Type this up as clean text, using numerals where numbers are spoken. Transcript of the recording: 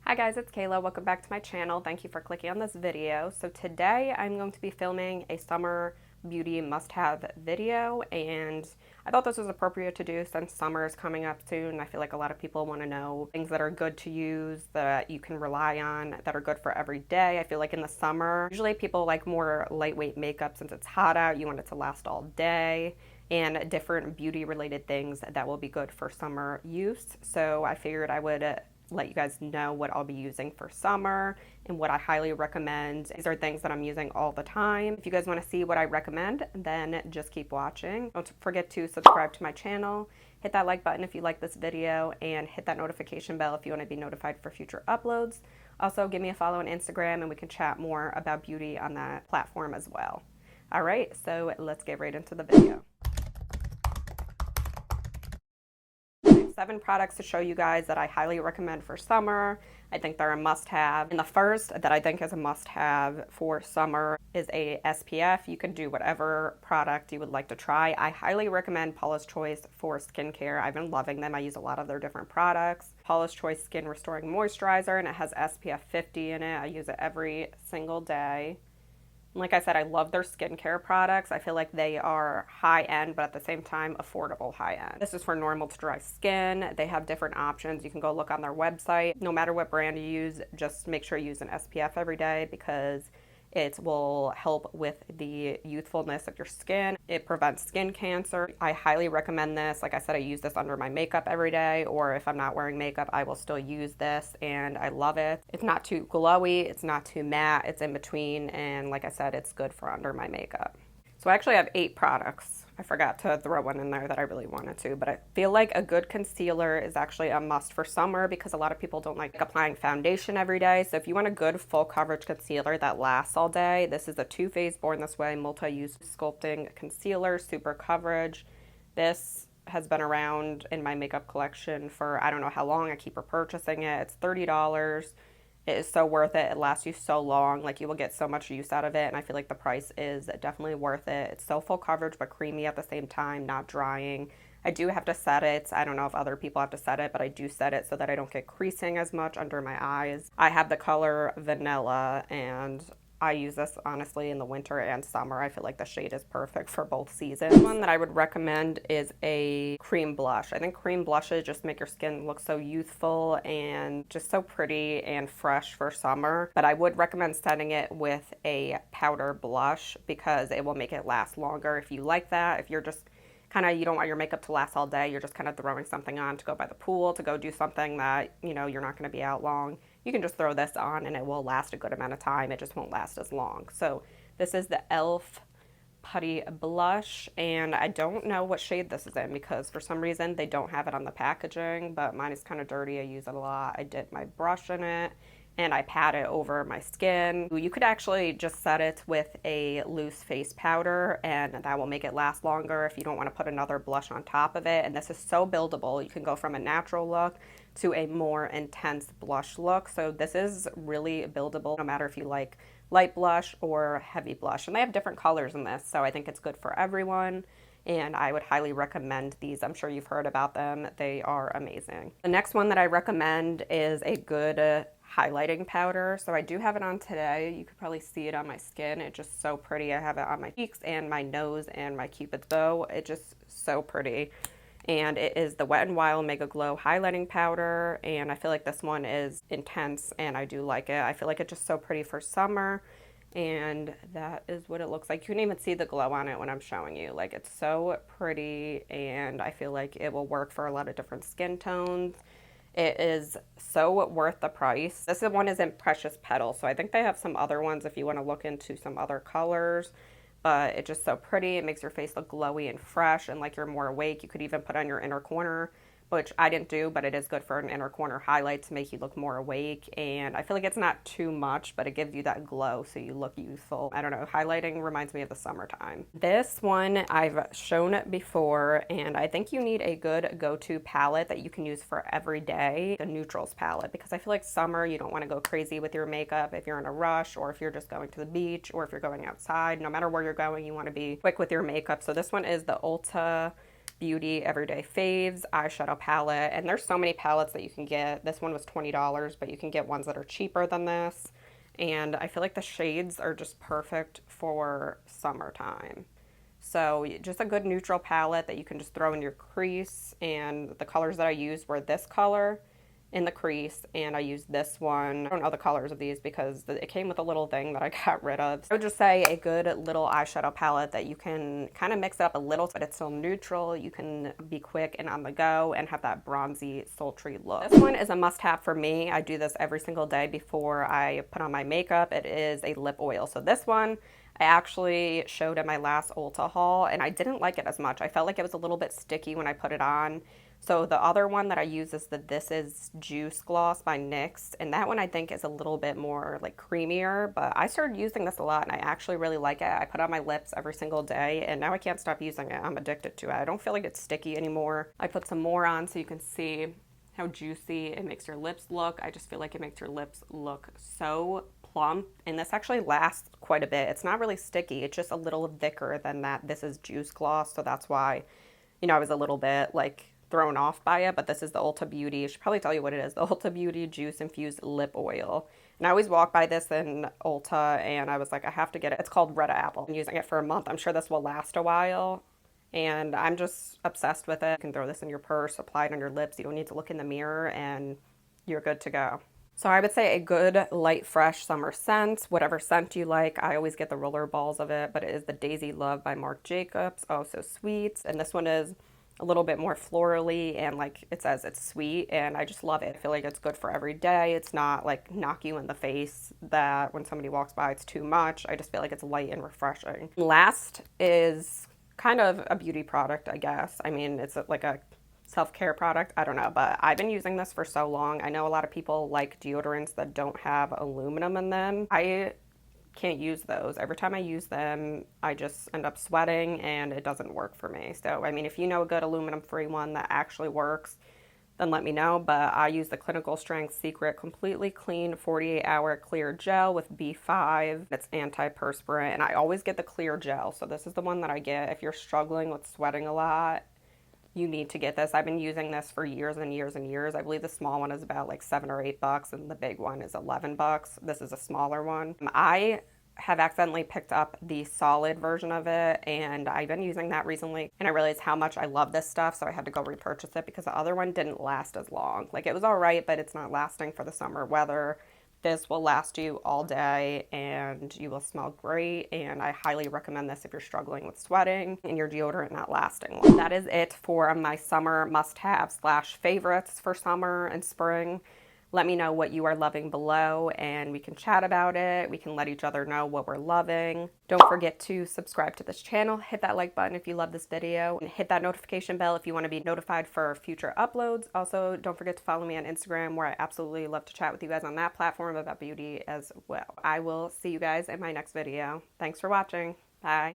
Hi guys, it's Kayla. Welcome back to my channel. Thank you for clicking on this video. So today I'm going to be filming a summer beauty must-have video, and I thought this was appropriate to do since summer is coming up soon. I feel like a lot of people want to know things that are good to use, that you can rely on, that are good for every day. I feel like in the summer, usually people like more lightweight makeup since it's hot out. You want it to last all day, and different beauty related things that will be good for summer use. So I figured I would let you guys know what I'll be using for summer and what I highly recommend. These are things that I'm using all the time. If you guys want to see what I recommend, then just keep watching. Don't forget to subscribe to my channel, hit that like button if you like this video, and hit that notification bell if you want to be notified for future uploads. Also, give me a follow on Instagram and we can chat more about beauty on that platform as well. All right, so let's get right into the video. 7 products to show you guys that I highly recommend for summer. I think they're a must-have. And the first that I think is a must-have for summer is a SPF. You can do whatever product you would like to try. I highly recommend Paula's Choice for skincare. I've been loving them. I use a lot of their different products. Paula's Choice Skin Restoring Moisturizer, and it has SPF 50 in it. I use it every single day. Like I said, I love their skincare products. I feel like they are high-end, but at the same time, affordable high-end. This is for normal to dry skin. They have different options. You can go look on their website. No matter what brand you use, just make sure you use an SPF every day because it will help with the youthfulness of your skin. It prevents skin cancer. I highly recommend this. Like I said, I use this under my makeup every day, or if I'm not wearing makeup, I will still use this, and I love it. It's not too glowy, it's not too matte, it's in between, and like I said, it's good for under my makeup. So I actually have 8 products. I forgot to throw one in there that I really wanted to, but I feel like a good concealer is actually a must for summer because a lot of people don't like applying foundation every day. So if you want a good full coverage concealer that lasts all day, this is a Too Faced Born This Way multi-use sculpting concealer, super coverage. This has been around in my makeup collection for I don't know how long. I keep repurchasing it. It's $30. It is so worth it. It lasts you so long. Like, you will get so much use out of it, and I feel like the price is definitely worth it. It's so full coverage but creamy at the same time, not drying. I do have to set it. I don't know if other people have to set it, but I do set it so that I don't get creasing as much under my eyes. I have the color Vanilla, and I use this honestly in the winter and summer. I feel like the shade is perfect for both seasons. One that I would recommend is a cream blush. I think cream blushes just make your skin look so youthful and just so pretty and fresh for summer. But I would recommend setting it with a powder blush because it will make it last longer if you like that. If you're just you don't want your makeup to last all day, you're just kind of throwing something on to go by the pool, to go do something that, you know, you're not going to be out long. You can just throw this on and it will last a good amount of time. It just won't last as long. So this is the e.l.f. Putty Blush, and I don't know what shade this is in because for some reason they don't have it on the packaging, but mine is kind of dirty. I use it a lot. I dip my brush in it and I pat it over my skin. You could actually just set it with a loose face powder and that will make it last longer if you don't want to put another blush on top of it. And this is so buildable. You can go from a natural look to a more intense blush look. So this is really buildable no matter if you like light blush or heavy blush. And they have different colors in this, so I think it's good for everyone. And I would highly recommend these. I'm sure you've heard about them. They are amazing. The next one that I recommend is a good highlighting powder. So I do have it on today. You could probably see it on my skin. It's just so pretty. I have it on my cheeks and my nose and my cupid's bow. It's just so pretty. And it is the Wet n Wild Mega Glow highlighting powder, and I feel like this one is intense and I do like it. I feel like it's just so pretty for summer, and that is what it looks like. You can even see the glow on it when I'm showing you. Like, it's so pretty, and I feel like it will work for a lot of different skin tones. It is so worth the price. This one is in Precious Petals, so I think they have some other ones if you want to look into some other colors. But it's just so pretty. It makes your face look glowy and fresh and like you're more awake. You could even put on your inner corner, which I didn't do, but it is good for an inner corner highlight to make you look more awake. And I feel like it's not too much, but it gives you that glow so you look youthful. I don't know, highlighting reminds me of the summertime. This one I've shown before, and I think you need a good go-to palette that you can use for every day, the neutrals palette, because I feel like summer you don't want to go crazy with your makeup if you're in a rush or if you're just going to the beach or if you're going outside. No matter where you're going, you want to be quick with your makeup. So this one is the Ulta Beauty Everyday Faves eyeshadow palette. And there's so many palettes that you can get. This one was $20, but you can get ones that are cheaper than this. And I feel like the shades are just perfect for summertime. So just a good neutral palette that you can just throw in your crease. And the colors that I used were this color in the crease, and I used this one. I don't know the colors of these because it came with a little thing that I got rid of. I would just say a good little eyeshadow palette that you can kind of mix it up a little, but it's still neutral. You can be quick and on the go and have that bronzy, sultry look. This one is a must-have for me. I do this every single day before I put on my makeup. It is a lip oil. So this one I actually showed in my last Ulta haul, and I didn't like it as much. I felt like it was a little bit sticky when I put it on. So the other one that I use is the This Is Juice Gloss by NYX, and that one I think is a little bit more like creamier, but I started using this a lot and I actually really like it. I put it on my lips every single day and now I can't stop using it. I'm addicted to it. I don't feel like it's sticky anymore. I put some more on so you can see how juicy it makes your lips look. I just feel like it makes your lips look so plump, and this actually lasts quite a bit. It's not really sticky. It's just a little thicker than that This Is Juice Gloss, so that's why, you know, I was a little bit like thrown off by it. But this is the Ulta Beauty, I should probably tell you what it is, the Ulta Beauty Juice Infused Lip Oil. And I always walk by this in Ulta and I was like, I have to get it. It's called Red Apple. I'm using it for a month. I'm sure this will last a while and I'm just obsessed with it. You can throw this in your purse, apply it on your lips. You don't need to look in the mirror and you're good to go. So I would say a good light fresh summer scent, whatever scent you like. I always get the roller balls of it, but it is the Daisy Love by Marc Jacobs. Oh, so sweet. And this one is a little bit more florally and like it says it's sweet, and I just love it. I feel like it's good for every day. It's not like knock you in the face that when somebody walks by it's too much. I just feel like it's light and refreshing. Last is kind of a beauty product, I guess. I mean, it's like a self-care product. I don't know, but I've been using this for so long. I know a lot of people like deodorants that don't have aluminum in them. I can't use those. Every time I use them, I just end up sweating and it doesn't work for me. So, I mean, if you know a good aluminum-free one that actually works, then let me know. But I use the Clinical Strength Secret Completely Clean 48-Hour Clear Gel with B5. It's antiperspirant, and I always get the clear gel. So this is the one that I get if you're struggling with sweating a lot. You need to get this. I've been using this for years and years and years. I believe the small one is about like $7 or $8 and the big one is $11. This is a smaller one. I have accidentally picked up the solid version of it and I've been using that recently and I realized how much I love this stuff, so I had to go repurchase it because the other one didn't last as long. Like, it was all right, but it's not lasting for the summer weather. This will last you all day and you will smell great, and I highly recommend this if you're struggling with sweating and your deodorant not lasting long. That is it for my summer must-have / favorites for summer and spring. Let me know what you are loving below and we can chat about it. We can let each other know what we're loving. Don't forget to subscribe to this channel. Hit that like button if you love this video and hit that notification bell if you want to be notified for future uploads. Also, don't forget to follow me on Instagram, where I absolutely love to chat with you guys on that platform about beauty as well. I will see you guys in my next video. Thanks for watching. Bye.